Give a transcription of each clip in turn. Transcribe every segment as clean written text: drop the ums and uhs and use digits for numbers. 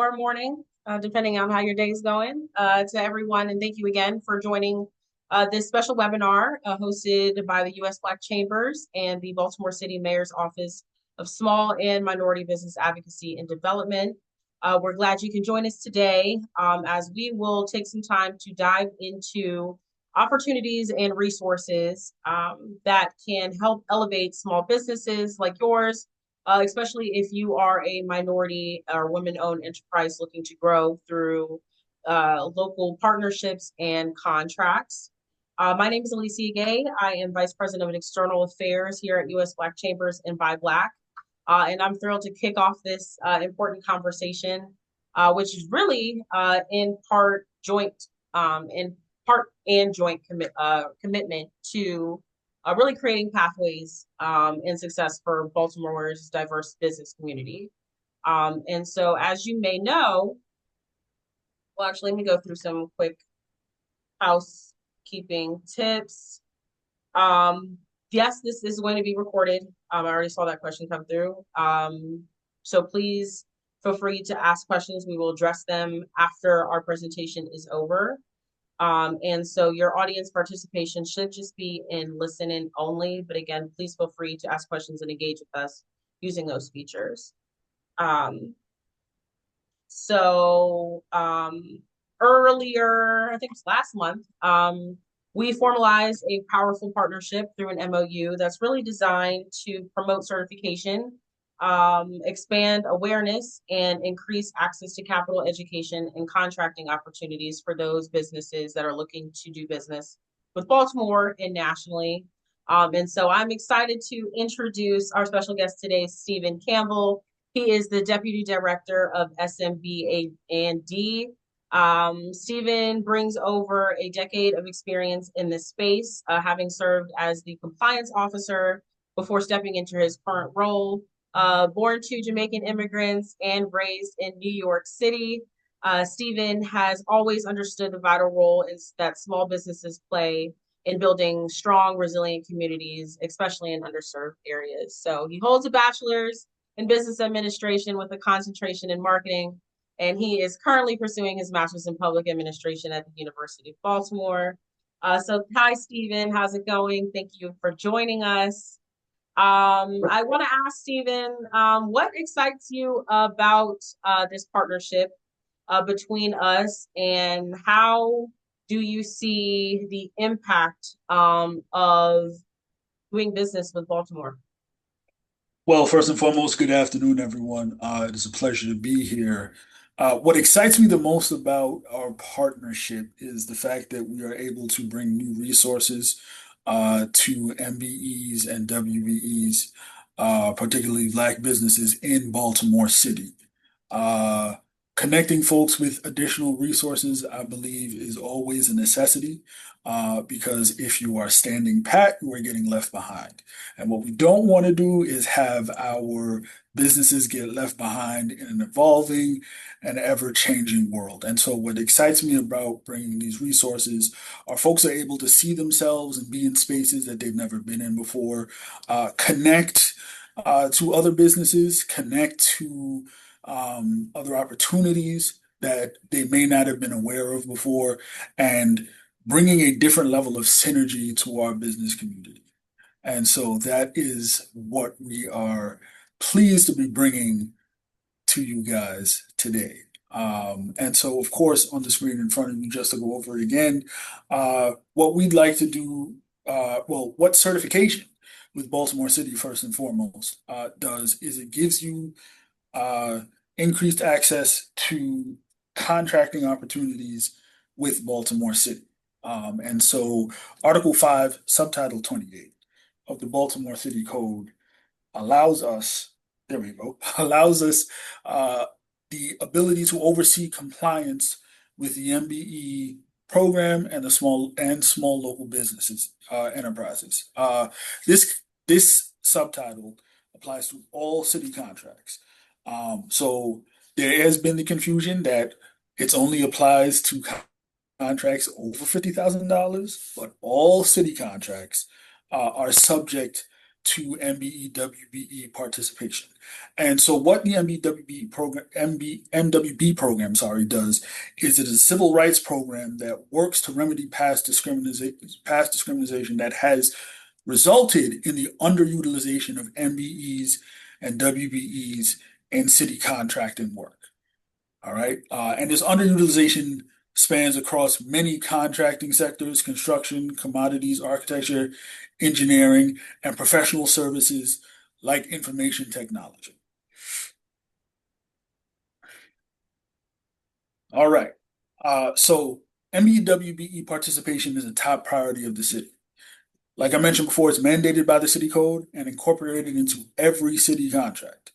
or morning, depending on how your day is going, to everyone. And thank you again for joining this special webinar hosted by the U.S. Black Chambers and the Baltimore City Mayor's Office of Small and Minority Business Advocacy and Development. We're glad you can join us today as we will take some time to dive into opportunities and resources that can help elevate small businesses like yours, especially if you are a minority or women-owned enterprise looking to grow through local partnerships and contracts. My name is Alicia Gay. I am Vice President of External Affairs here at U.S. Black Chambers and ByBlack. And I'm thrilled to kick off this important conversation, which is really in part joint commitment to really creating pathways and success for Baltimore's diverse business community. And so, as you may know, well, actually, let me go through some quick housekeeping tips. Yes, this is going to be recorded. I already saw that question come through. So please feel free to ask questions. We will address them after our presentation is over. And so your audience participation should just be in listening only. But again, please feel free to ask questions and engage with us using those features. Earlier, I think it was last month, we formalized a powerful partnership through an MOU that's really designed to promote certification, expand awareness, and increase access to capital, education, and contracting opportunities for those businesses that are looking to do business with Baltimore and nationally. And so I'm excited to introduce our special guest today, Stephen Campbell. He is the Deputy Director of SMBA&D. Stephen brings over a decade of experience in this space, having served as the compliance officer before stepping into his current role. Born to Jamaican immigrants and raised in New York City, Stephen has always understood the vital role that small businesses play in building strong, resilient communities, especially in underserved areas. So he holds a bachelor's in business administration with a concentration in marketing, and he is currently pursuing his master's in public administration at the University of Baltimore. So hi, Stephen, how's it going? Thank you for joining us. I want to ask Stephen, what excites you about this partnership between us, and how do you see the impact of doing business with Baltimore? Well, first and foremost, good afternoon, everyone. It is a pleasure to be here. What excites me the most about our partnership is the fact that we are able to bring new resources to MBEs and WBEs, particularly Black businesses in Baltimore City. Uh, Connecting folks with additional resources, I believe, is always a necessity because if you are standing pat, you are getting left behind. And what we don't want to do is have our businesses get left behind in an evolving and ever-changing world. And so what excites me about bringing these resources are folks are able to see themselves and be in spaces that they've never been in before, connect to other businesses, connect to other opportunities that they may not have been aware of before, and bringing a different level of synergy to our business community. And so that is what we are pleased to be bringing to you guys today. And so, of course, on the screen in front of you, just to go over it again, what we'd like to do, what certification with Baltimore City, first and foremost, does is it gives you uh, increased access to contracting opportunities with Baltimore City. And so Article 5, Subtitle 28 of the Baltimore City Code allows us, there we go, allows us the ability to oversee compliance with the MBE program and the small local businesses, enterprises. This subtitle applies to all city contracts. So there has been the confusion that it only applies to contracts over $50,000, but all city contracts are subject to MBE/WBE participation. And so what the MBWB program, MWB program, sorry, does is it is a civil rights program that works to remedy past discrimination that has resulted in the underutilization of MBEs and WBEs in city contracting work. All right. And this underutilization spans across many contracting sectors: construction, commodities, architecture, engineering, and professional services like information technology. All right. So MBWBE participation is a top priority of the city. Like I mentioned before, it's mandated by the city code and incorporated into every city contract.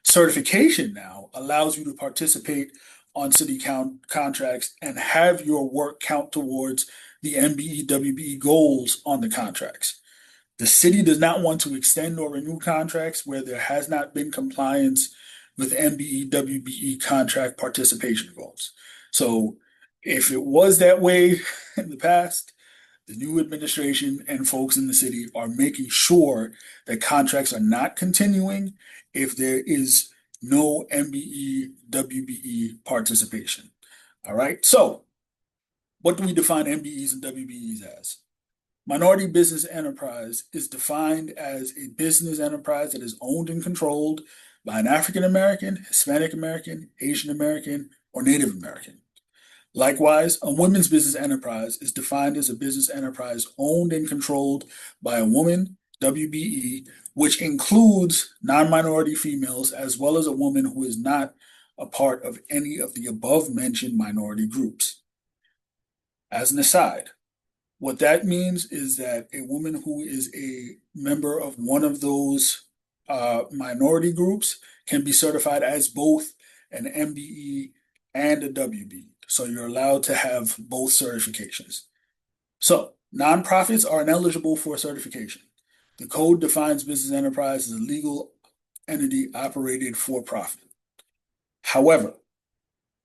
Certification now allows you to participate on city contracts and have your work count towards the MBE/WBE goals on the contracts. The city does not want to extend or renew contracts where there has not been compliance with MBE/WBE contract participation goals. So if it was that way in the past, the new administration and folks in the city are making sure that contracts are not continuing if there is no MBE/WBE participation. All right. So what do we define MBEs and WBEs as? Minority business enterprise is defined as a business enterprise that is owned and controlled by an African American, Hispanic American, Asian American, or Native American. Likewise, a women's business enterprise is defined as a business enterprise owned and controlled by a woman, WBE, which includes non-minority females as well as a woman who is not a part of any of the above mentioned minority groups. As an aside, what that means is that a woman who is a member of one of those minority groups can be certified as both an MBE and a WB. So you're allowed to have both certifications. So nonprofits are ineligible for certification. The code defines business enterprise as a legal entity operated for profit. However,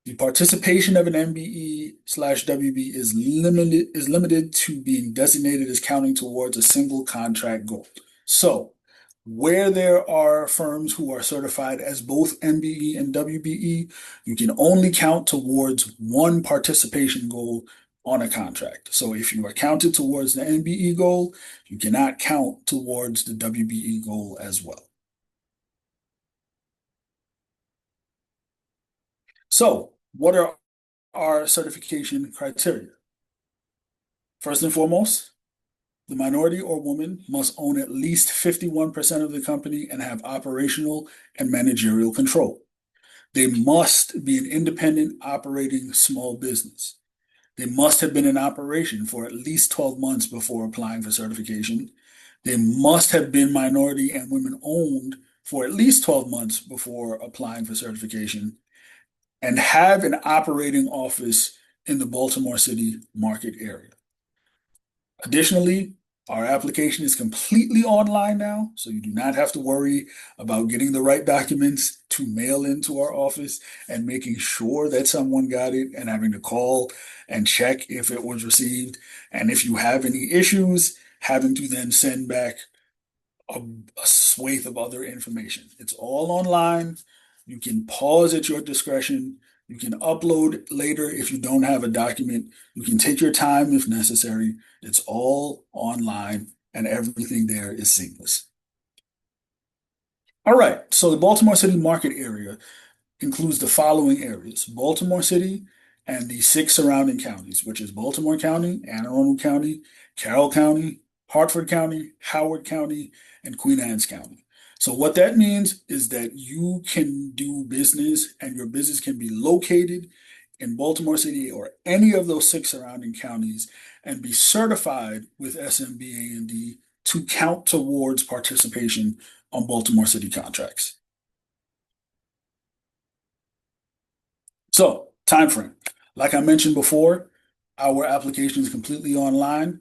the participation of an MBE/WB is limited to being designated as counting towards a single contract goal. So where there are firms who are certified as both MBE and WBE, you can only count towards one participation goal on a contract. So if you are counted towards the MBE goal, you cannot count towards the WBE goal as well. So what are our certification criteria? First and foremost, the minority or woman must own at least 51% of the company and have operational and managerial control. They must be an independent operating small business. They must have been in operation for at least 12 months before applying for certification. They must have been minority and women owned for at least 12 months before applying for certification and have an operating office in the Baltimore City market area. Additionally, our application is completely online now, so you do not have to worry about getting the right documents to mail into our office and making sure that someone got it and having to call and check if it was received. And if you have any issues, having to then send back a swathe of other information. It's all online. You can pause at your discretion. You can upload later if you don't have a document. You can take your time if necessary. It's all online and everything there is seamless. All right, so the Baltimore City market area includes the following areas: Baltimore City and the 6 surrounding counties, which is Baltimore County, Anne Arundel County, Carroll County, Hartford County, Howard County, and Queen Anne's County. So what that means is that you can do business and your business can be located in Baltimore City or any of those 6 surrounding counties and be certified with SMBA&D to count towards participation on Baltimore City contracts. So, time frame. Like I mentioned before, our application is completely online.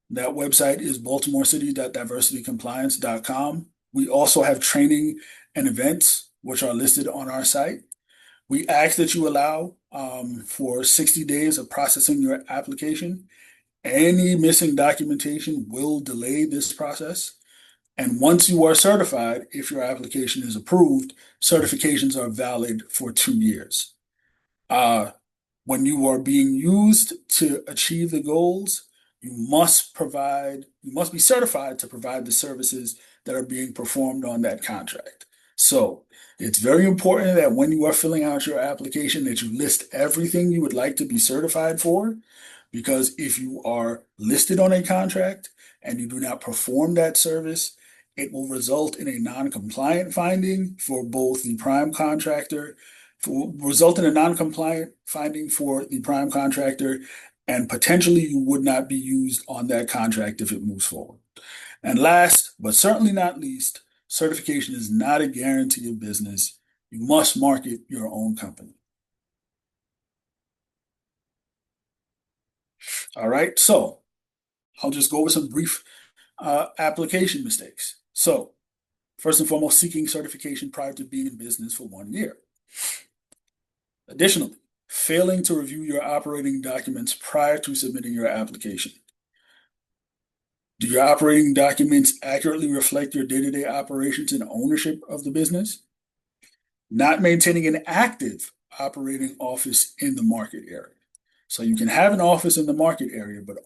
That website is baltimorecity.diversitycompliance.com. We also have training and events, which are listed on our site. We ask that you allow for 60 days of processing your application. Any missing documentation will delay this process. And once you are certified, if your application is approved, certifications are valid for 2 years. Uh, when you are being used to achieve the goals, you must be certified to provide the services that are being performed on that contract. So it's very important that when you are filling out your application that you list everything you would like to be certified for, because if you are listed on a contract and you do not perform that service, it will result in a non-compliant finding for both the prime contractor, result in a non-compliant finding for the prime contractor, and potentially you would not be used on that contract if it moves forward. And last, but certainly not least, certification is not a guarantee of business. You must market your own company. All right, so I'll just go over some brief application mistakes. So, first and foremost, seeking certification prior to being in business for 1 year. Additionally, failing to review your operating documents prior to submitting your application. Do your operating documents accurately reflect your day-to-day operations and ownership of the business? Not maintaining an active operating office in the market area. So you can have an office in the market area, but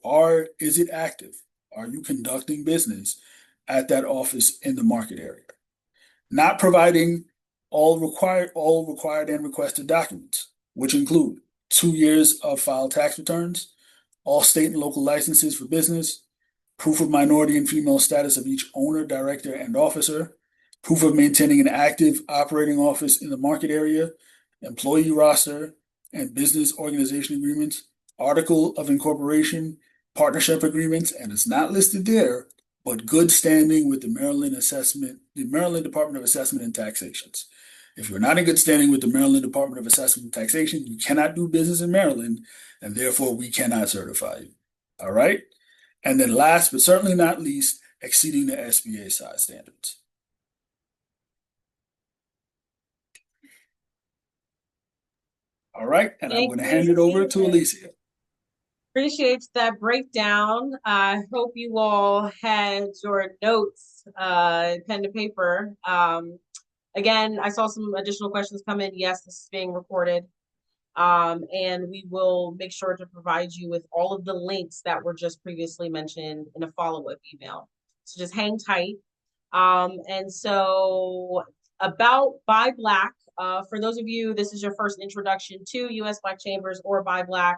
is it active? Are you conducting business at that office in the market area? Not providing all required and requested documents, which include 2 years of filed tax returns, all state and local licenses for business, proof of minority and female status of each owner, director, and officer, proof of maintaining an active operating office in the market area, employee roster and business organization agreements, article of incorporation, partnership agreements, and it's not listed there, but good standing with the Maryland Department of Assessment and Taxations. If you're not in good standing with the Maryland Department of Assessment and Taxation, you cannot do business in Maryland, and therefore we cannot certify you. All right? And then last but certainly not least, exceeding the SBA size standards. All right, and I'm Thank going to you, hand it over to Steven. Alicia. Appreciate that breakdown. I hope you all had your notes, pen to paper. Again, I saw some additional questions come in. Yes, this is being recorded. And we will make sure to provide you with all of the links that were just previously mentioned in a follow-up email. So just hang tight. And so about ByBlack, for those of you, this is your first introduction to U.S. Black Chambers or ByBlack.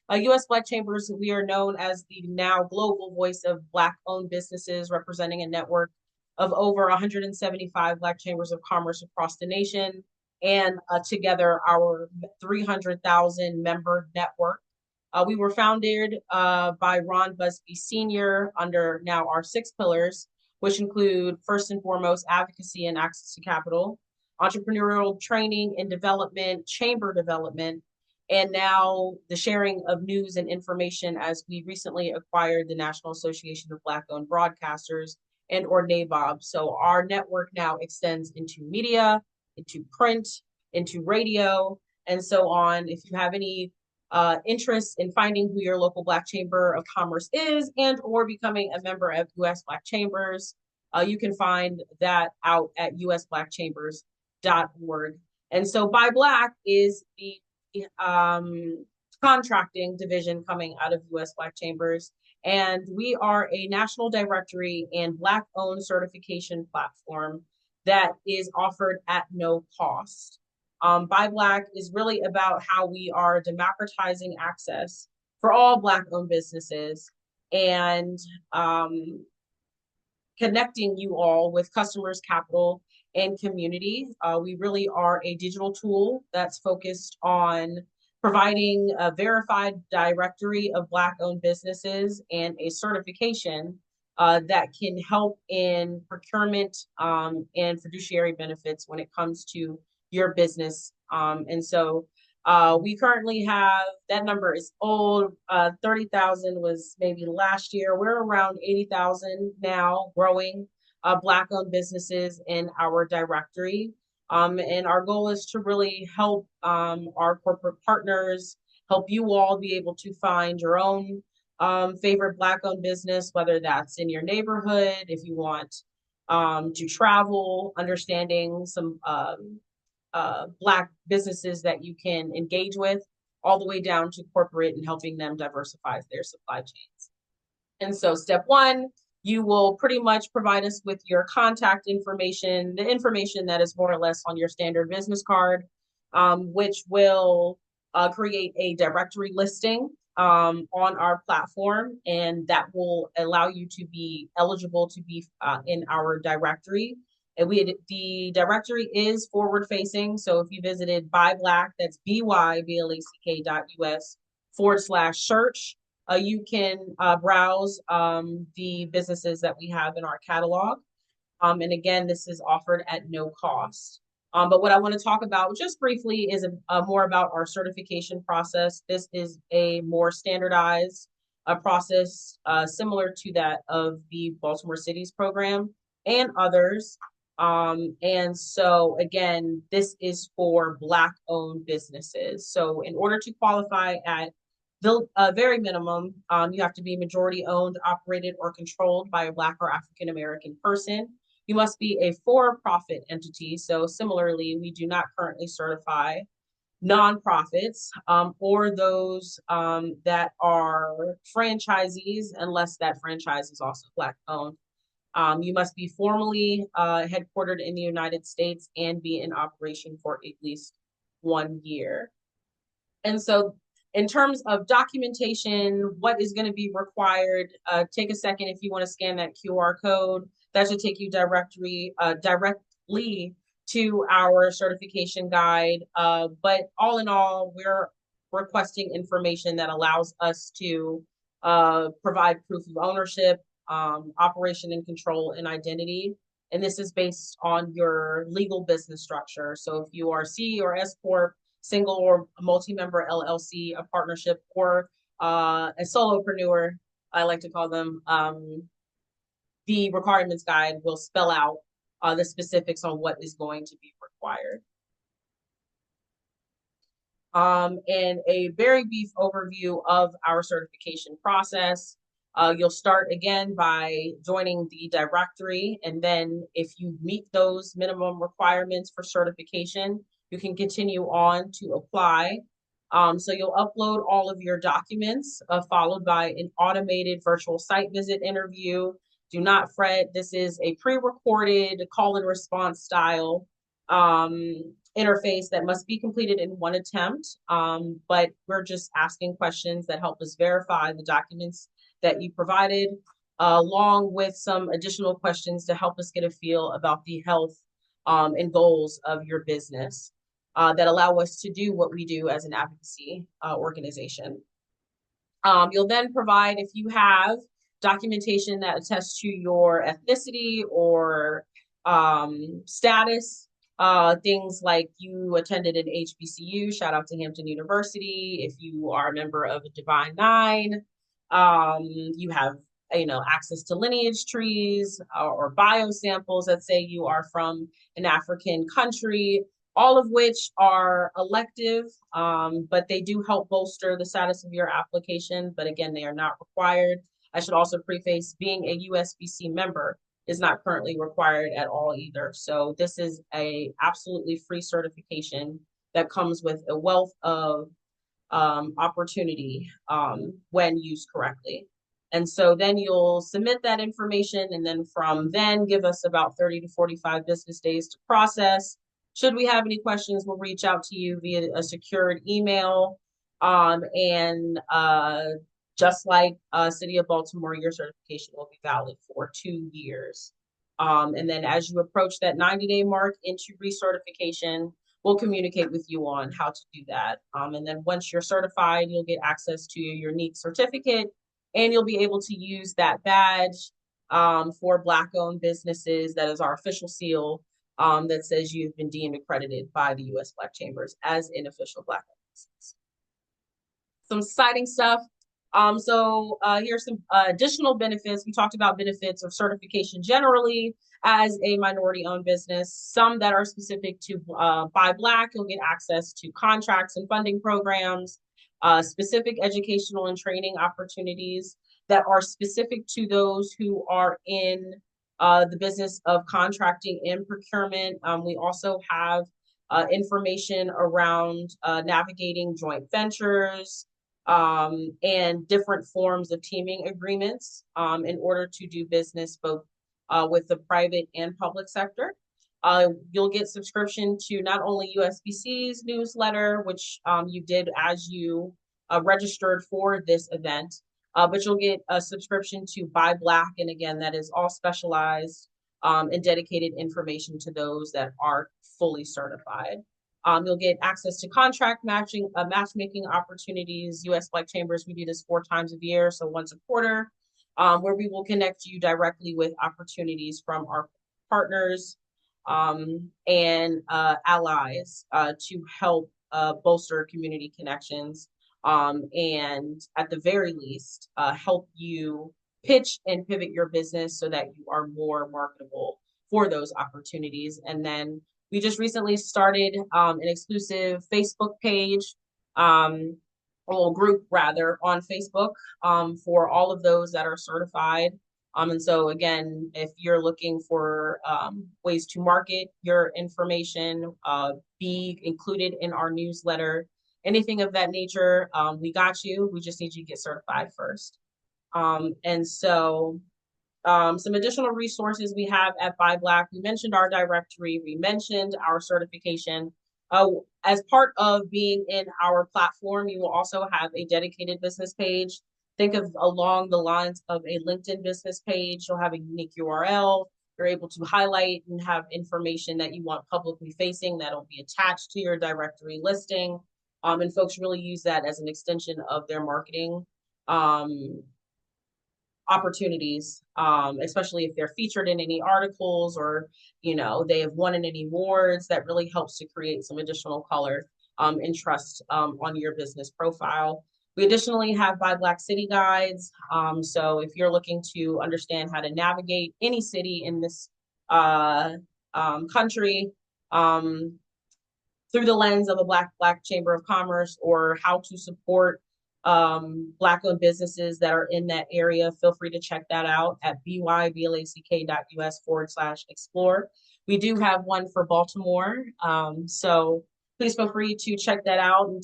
U.S. Black Chambers, we are known as the now global voice of Black-owned businesses, representing a network of over 175 Black chambers of commerce across the nation, and together our 300,000 member network. We were founded by Ron Busby Sr. under now our 6 pillars, which include first and foremost advocacy and access to capital, entrepreneurial training and development, chamber development, and now the sharing of news and information, as we recently acquired the National Association of Black-Owned Broadcasters, and or NABOB. So our network now extends into media, into print, into radio, and so on. If you have any interest in finding who your local Black Chamber of Commerce is and or becoming a member of U.S. Black Chambers, you can find that out at usblackchambers.org. And so ByBlack is the contracting division coming out of U.S. Black Chambers. And we are a national directory and Black-owned certification platform that is offered at no cost. ByBlack is really about how we are democratizing access for all Black-owned businesses and connecting you all with customers, capital, and community. We really are a digital tool that's focused on providing a verified directory of Black-owned businesses and a certification that can help in procurement and fiduciary benefits when it comes to your business. And so we currently have, that number is old, 30,000 was maybe last year. We're around 80,000 now, growing Black-owned businesses in our directory. And our goal is to really help our corporate partners, help you all be able to find your own favorite Black-owned business, whether that's in your neighborhood, if you want to travel, understanding some Black businesses that you can engage with, all the way down to corporate and helping them diversify their supply chains. And so, step one, you will pretty much provide us with your contact information, the information that is more or less on your standard business card, which will create a directory listing on our platform, and that will allow you to be eligible to be in our directory. And the directory is forward facing. So if you visited ByBlack, that's BYBLACK.us/search, you can browse the businesses that we have in our catalog. And again, this is offered at no cost. But what I want to talk about just briefly is more about our certification process. This is a more standardized process similar to that of the Baltimore Cities program and others. And so again, this is for Black owned businesses. So in order to qualify at the very minimum, you have to be majority owned, operated, or controlled by a Black or African American person. You must be a for-profit entity. So similarly, we do not currently certify nonprofits or those that are franchisees, unless that franchise is also Black owned. You must be formally headquartered in the United States and be in operation for at least 1 year. And so in terms of documentation, what is going to be required, take a second if you want to scan that QR code. That should take you directly to our certification guide. But all in all, we're requesting information that allows us to provide proof of ownership, operation and control, and identity. And this is based on your legal business structure. So if you are C or S Corp, single or multi-member LLC, a partnership, or a solopreneur, I like to call them, the requirements guide will spell out the specifics on what is going to be required. And a very brief overview of our certification process. You'll start again by joining the directory, and then if you meet those minimum requirements for certification, you can continue on to apply. So you'll upload all of your documents, followed by an automated virtual site visit interview. Do not fret. This is a pre-recorded call and response style interface that must be completed in one attempt. But we're just asking questions that help us verify the documents that you provided, along with some additional questions to help us get a feel about the health and goals of your business that allow us to do what we do as an advocacy organization. You'll then provide, if you have documentation that attests to your ethnicity or status, things like you attended an HBCU, shout out to Hampton University. If you are a member of a Divine Nine, you have access to lineage trees or bio samples that say you are from an African country, all of which are elective, but they do help bolster the status of your application. But again, they are not required. I should also preface, being a USBC member is not currently required at all either. So this is a absolutely free certification that comes with a wealth of opportunity when used correctly. And so then you'll submit that information, and then from then give us about 30 to 45 business days to process. Should we have any questions, we'll reach out to you via a secured email. And just like City of Baltimore, your certification will be valid for 2 years. And then as you approach that 90-day mark into recertification, we'll communicate with you on how to do that. And then once you're certified, you'll get access to your unique certificate, and you'll be able to use that badge for Black-owned businesses. That is our official seal that says you've been deemed accredited by the U.S. Black Chambers as an official Black-owned business. Some exciting stuff. So here's some additional benefits. We talked about benefits of certification generally as a minority-owned business. Some that are specific to ByBlack, you'll get access to contracts and funding programs, specific educational and training opportunities that are specific to those who are in the business of contracting and procurement. We also have information around navigating joint ventures and different forms of teaming agreements in order to do business both with the private and public sector. You'll get subscription to not only USBC's newsletter, which you did as you registered for this event, but you'll get a subscription to ByBlack. And again, that is all specialized and dedicated information to those that are fully certified. You'll get access to contract matchmaking opportunities. US Black Chambers, we do this 4 times a year, so once a quarter, where we will connect you directly with opportunities from our partners and allies to help bolster community connections and at the very least, help you pitch and pivot your business so that you are more marketable for those opportunities. And then we just recently started an exclusive Facebook page, or group rather, on Facebook for all of those that are certified. And so again, if you're looking for ways to market your information, be included in our newsletter, anything of that nature, we got you. We just need you to get certified first. And so some additional resources we have at ByBlack. We mentioned our directory. We mentioned our certification. As part of being in our platform, you will also have a dedicated business page. Think of along the lines of a LinkedIn business page. You'll have a unique URL. You're able to highlight and have information that you want publicly facing that'll be attached to your directory listing. And folks really use that as an extension of their marketing opportunities, especially if they're featured in any articles or, they have won in any awards. That really helps to create some additional color and trust on your business profile. We additionally have ByBlack city guides. So if you're looking to understand how to navigate any city in this country, through the lens of a Black Chamber of Commerce, or how to support Black-owned businesses that are in that area, feel free to check that out at byblack.us/explore. We do have one for Baltimore. So please feel free to check that out and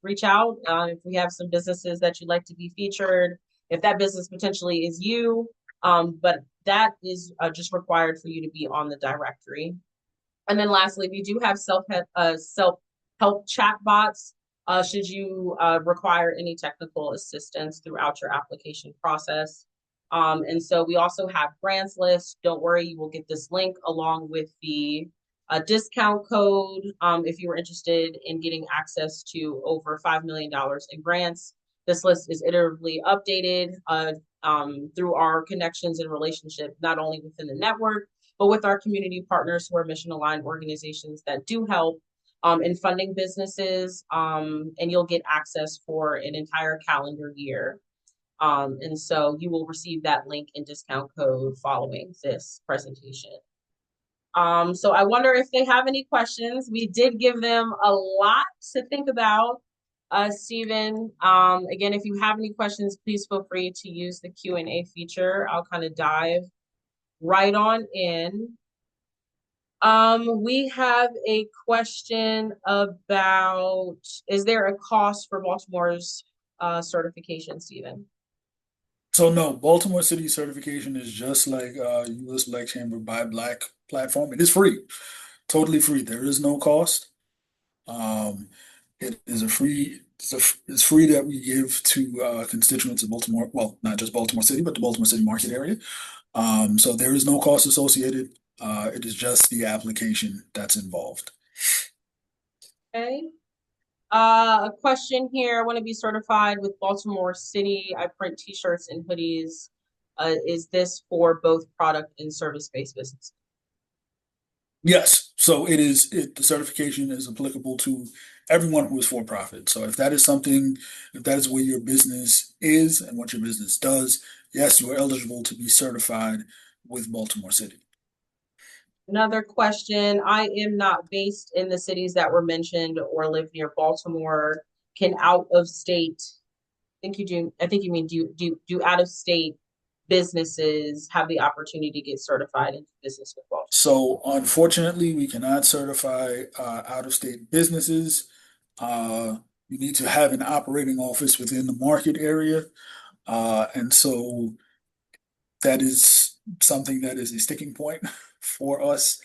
reach out if we have some businesses that you'd like to be featured, if that business potentially is you, but that is just required for you to be on the directory. And then lastly, we do have self-help chat bots should you require any technical assistance throughout your application process. And so we also have grants lists. Don't worry, you will get this link along with the discount code if you were interested in getting access to over $5 million in grants. This list is iteratively updated through our connections and relationships, not only within the network, but with our community partners who are mission-aligned organizations that do help in funding businesses, and you'll get access for an entire calendar year. And so you will receive that link and discount code following this presentation. So I wonder if they have any questions. We did give them a lot to think about. Stephen, again, if you have any questions, please feel free to use the Q&A feature. I'll kind of dive right on in. We have a question about, is there a cost for Baltimore's certification, Stephen? So no, Baltimore City certification is just like US Black Chamber ByBlack platform. It is free, totally free. There is no cost. It is a free. It's free that we give to constituents of Baltimore. Well, not just Baltimore City, but the Baltimore City market area. So there is no cost associated. It is just the application that's involved. Okay. A question here. I want to be certified with Baltimore City. I print t-shirts and hoodies. Is this for both product and service-based business? Yes. So the certification is applicable to everyone who is for profit. So if that is where your business is and what your business does, yes, you are eligible to be certified with Baltimore City. Another question. I am not based in the cities that were mentioned or live near Baltimore. Can out of state, I think you mean do out of state businesses have the opportunity to get certified into business with Baltimore? So unfortunately, we cannot certify out-of-state businesses. You need to have an operating office within the market area. And so that is something that is a sticking point for us.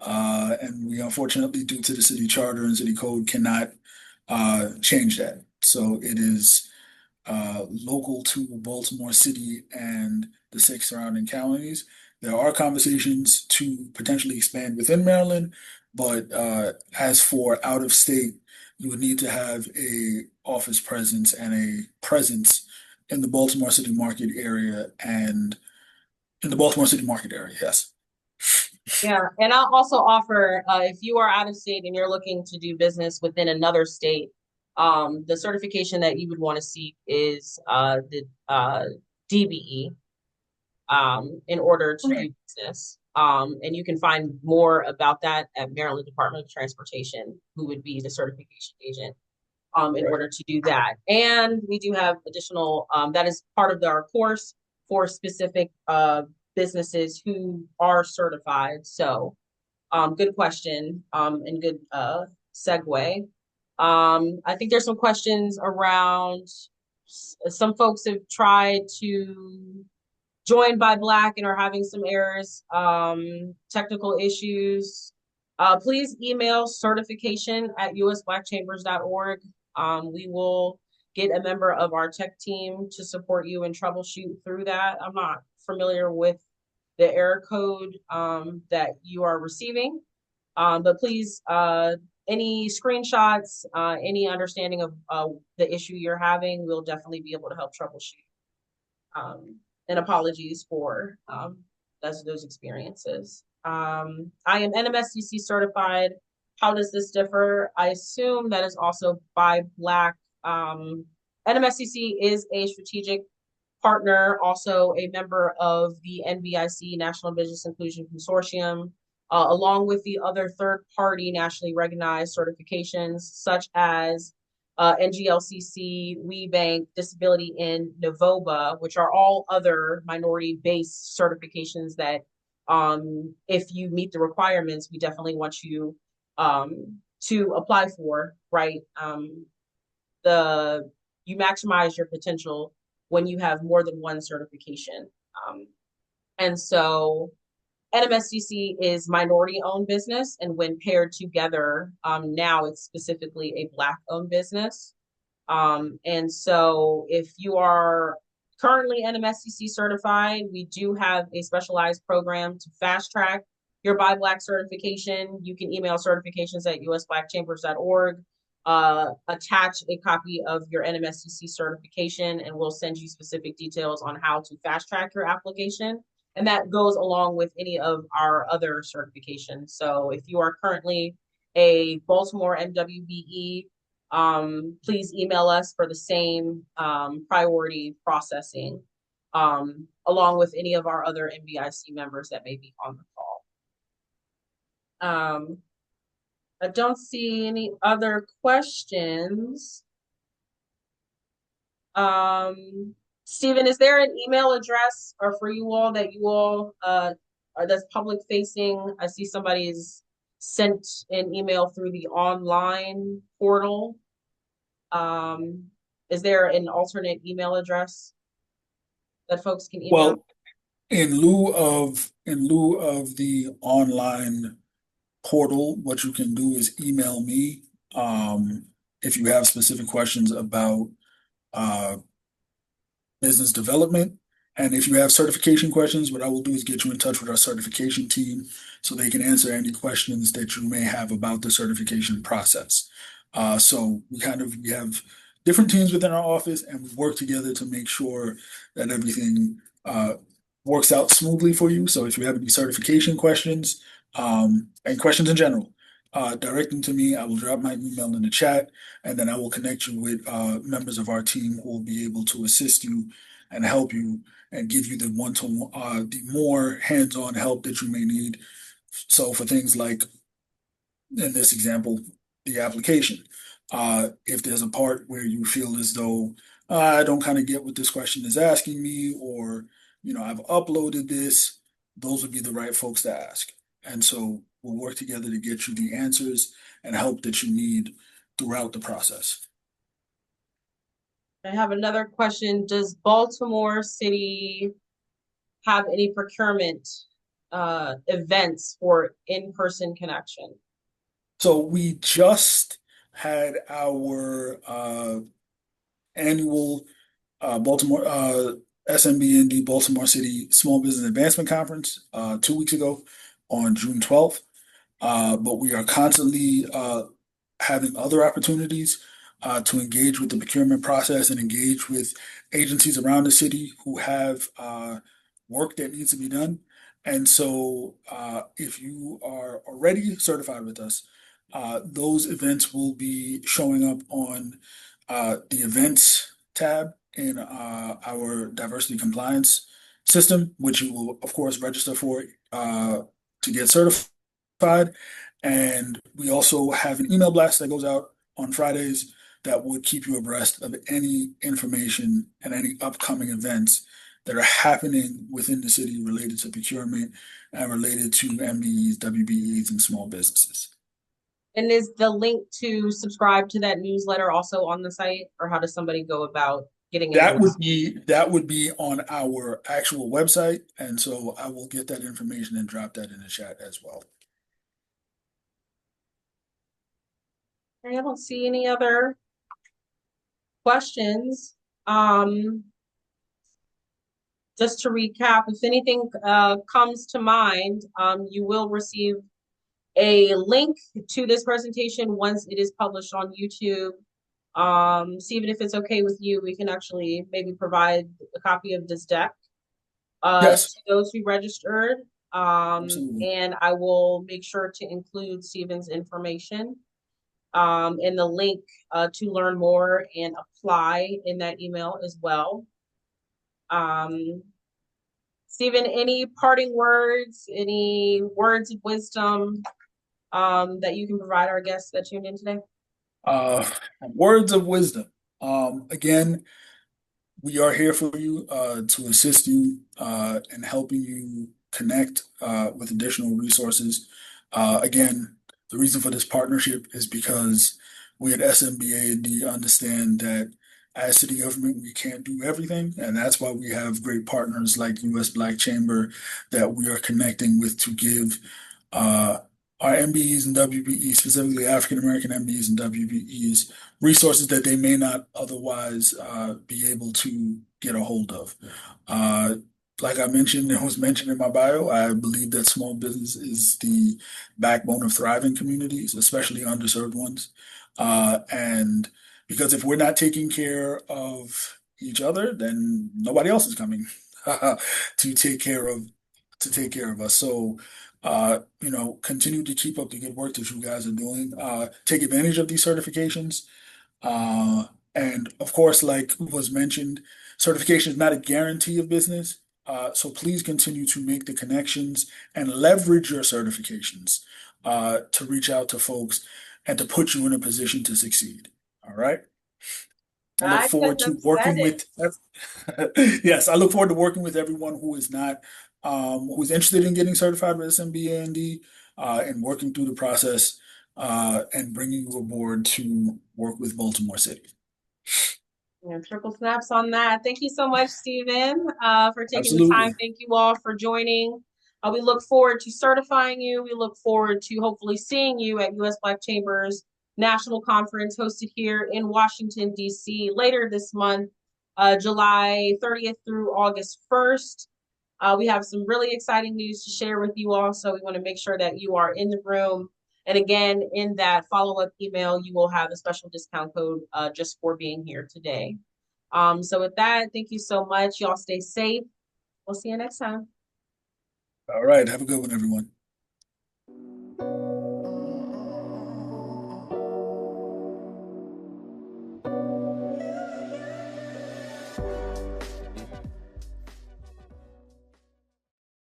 And we unfortunately, due to the city charter and city code, cannot change that. So it is local to Baltimore City and the six surrounding counties. There are conversations to potentially expand within Maryland, but as for out of state, you would need to have a office presence and a presence in the Baltimore City market area and in the Baltimore City market area, yes. Yeah, and I'll also offer if you are out of state and you're looking to do business within another state, the certification that you would want to seek is the DBE in order to Okay. do business. And you can find more about that at Maryland Department of Transportation, who would be the certification agent in Right. order to do that. And we do have additional, that is part of our course for specific businesses who are certified. So, good question and good segue. I think there's some questions around some folks have tried to join ByBlack and are having some errors, technical issues. Please email certification@usblackchambers.org. We will get a member of our tech team to support you and troubleshoot through that. I'm not familiar with the error code that you are receiving, but please, any screenshots, any understanding of the issue you're having, we'll definitely be able to help troubleshoot. And apologies for those experiences. I am NMSCC certified. How does this differ? I assume that is also ByBlack. NMSCC is a strategic partner, also a member of the NBIC National Business Inclusion Consortium, along with the other third-party nationally recognized certifications such as NGLCC, WeBank, Disability in Novoba, which are all other minority-based certifications that, if you meet the requirements, we definitely want you to apply for, right? The You maximize your potential when you have more than one certification. And so NMSDC is minority owned business, and when paired together, now it's specifically a Black owned business. And so if you are currently NMSDC certified, we do have a specialized program to fast track your ByBlack certification. You can email certifications@usblackchambers.org, attach a copy of your NMSDC certification, and we'll send you specific details on how to fast track your application. And that goes along with any of our other certifications. So if you are currently a Baltimore MWBE, please email us for the same priority processing, along with any of our other NBIC members that may be on the call. I don't see any other questions. Stephen, is there an email address or for you all that you all are that's public facing? I see somebody's sent an email through the online portal. Is there an alternate email address that folks can email? Well, in lieu of the online portal, what you can do is email me if you have specific questions about uh, business development. And if you have certification questions, what I will do is get you in touch with our certification team so they can answer any questions that you may have about the certification process. So we have different teams within our office, and we work together to make sure that everything works out smoothly for you. So if you have any certification questions and questions in general, direct them to me. I will drop my email in the chat, and then I will connect you with members of our team who will be able to assist you and help you and give you the more hands-on help that you may need. So for things like in this example, the application, if there's a part where you feel as though I don't kind of get what this question is asking me, or I've uploaded this, those would be the right folks to ask. And so we'll work together to get you the answers and help that you need throughout the process. I have another question. Does Baltimore City have any procurement events for in-person connection? So we just had our annual Baltimore SMBA&D Baltimore City Small Business Advancement Conference 2 weeks ago on June 12th. But we are constantly having other opportunities to engage with the procurement process and engage with agencies around the city who have work that needs to be done. And so, if you are already certified with us, those events will be showing up on the events tab in our diversity compliance system, which you will, of course, register for to get certified. And we also have an email blast that goes out on Fridays that would keep you abreast of any information and any upcoming events that are happening within the city related to procurement and related to MBEs, WBEs, and small businesses. And is the link to subscribe to that newsletter also on the site, or how does somebody go about getting a That would notice? be that would be on our actual website, and so I will get that information and drop that in the chat as well. I don't see any other questions. Um, just to recap, if anything comes to mind, you will receive a link to this presentation once it is published on YouTube. See, even if it's okay with you, we can actually maybe provide a copy of this deck to Yes, those who registered. absolutely. And I will make sure to include Stephen's information and the link to learn more and apply in that email as well. Um, Stephen, any parting words, any words of wisdom that you can provide our guests that tuned in today? Uh, Words of wisdom. Again, we are here for you to assist you in helping you connect with additional resources. Again, the reason for this partnership is because we at SMBA&D understand that as city government, we can't do everything, and that's why we have great partners like US Black Chamber that we are connecting with to give uh, our MBEs and WBEs, specifically African American MBEs and WBEs, resources that they may not otherwise be able to get a hold of. Uh, like I mentioned, it was mentioned in my bio, I believe that small business is the backbone of thriving communities, especially underserved ones. And because if we're not taking care of each other, then nobody else is coming to take care of us. So, continue to keep up the good work that you guys are doing. Take advantage of these certifications. Uh, and of course, like was mentioned, certification is not a guarantee of business. So please continue to make the connections and leverage your certifications to reach out to folks and to put you in a position to succeed. All right. I look I forward couldn't to have said working it. with, yes, I look forward to working with everyone who is not, who's interested in getting certified with SMBA&D and working through the process and bringing you aboard to work with Baltimore City. Yeah, triple snaps on that. Thank you so much, Stephen, for taking the time. Absolutely. Thank you all for joining. We look forward to certifying you. We look forward to hopefully seeing you at US Black Chambers National Conference hosted here in Washington, D.C. later this month, July 30th through August 1st. We have some really exciting news to share with you all, so we want to make sure that you are in the room. And again, in that follow-up email, you will have a special discount code just for being here today. So with that, thank you so much. Y'all stay safe. We'll see you next time. All right. Have a good one, everyone.